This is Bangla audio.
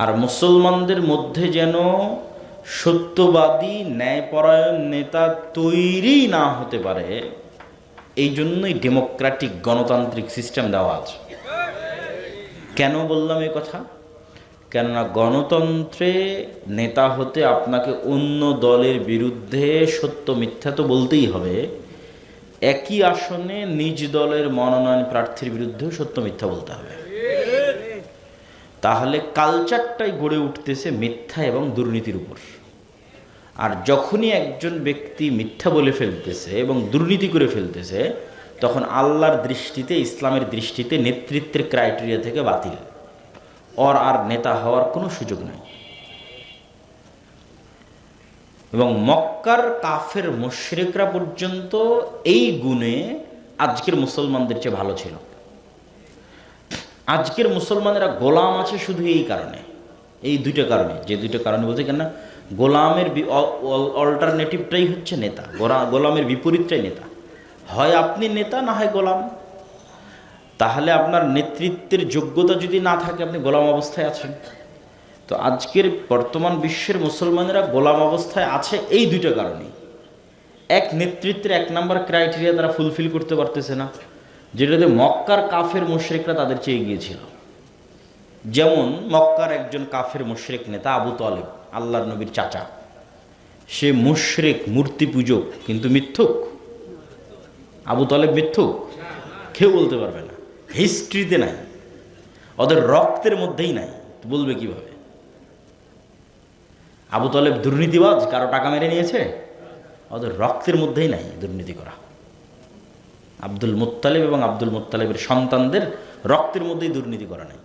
আর মুসলমানদের মধ্যে যেন সত্যবাদী ন্যায়পরায়ণ নেতা তৈরি না হতে পারে, এই জন্যই ডেমোক্রেটিক গণতান্ত্রিক সিস্টেম দেওয়া আছে। কেন বললাম এই কথা? কেননা গণতন্ত্রে নেতা হতে আপনাকে অন্য দলের বিরুদ্ধে সত্য মিথ্যা তো বলতেই হবে, একই আসনে নিজ দলের মনোনয়ন প্রার্থীর বিরুদ্ধেও সত্য মিথ্যা বলতে হবে। তাহলে কালচারটাই গড়ে উঠতেছে মিথ্যা এবং দুর্নীতির উপর। আর যখনই একজন ব্যক্তি মিথ্যা বলে ফেলতেছে এবং দুর্নীতি করে ফেলতেছে, তখন আল্লাহর দৃষ্টিতে, ইসলামের দৃষ্টিতে নেতৃত্বের ক্রাইটেরিয়া থেকে বাতিল, ওর আর নেতা হওয়ার কোনো সুযোগ নাই। এবং মক্কার কাফের মুশরিকরা পর্যন্ত এই গুণে আজকের মুসলমানদের চেয়ে ভালো ছিল। আজকের মুসলমানেরা গোলাম আছে শুধু এই কারণে, এই দুইটা কারণে। যে দুইটা কারণে বলতে কেন, গোলামের অল্টারনেটিভটাই হচ্ছে নেতা, গোলামের বিপরীতটাই নেতা। হয় আপনি নেতা, না হয় গোলাম। তাহলে আপনার নেতৃত্বের যোগ্যতা যদি না থাকে, আপনি গোলাম অবস্থায় আছেন। তো আজকের বর্তমান বিশ্বের মুসলমানেরা গোলাম অবস্থায় আছে এই দুইটা কারণেই। এক, নেতৃত্বের 1 নম্বর ক্রাইটেরিয়া তারা ফুলফিল করতে পারতেছে না, যেটাতে মক্কার কাফের মুশরিকরা তাদের চেয়ে গিয়েছিল। যেমন মক্কার একজন কাফের মুশরিক নেতা আবু তালেব, আল্লাহর নবীর চাচা। সে মুশরিক, মূর্তি পূজক, কিন্তু মিথ্যুক। আবু তালেব মিথ্যুক? কেউ বলতে পারবে না, হিস্ট্রিতে নাই, ওদের রক্তের মধ্যেই নাই, বলবে কিভাবে? আবু তালেব দুর্নীতিবাজ, কারো টাকা মেরে নিয়েছে? ওদের রক্তের মধ্যেই নাই দুর্নীতি করা। আব্দুল মুত্তালিব এবং আব্দুল মুত্তালিবের সন্তানদের রক্তের মধ্যেই দুর্নীতি করা নাই।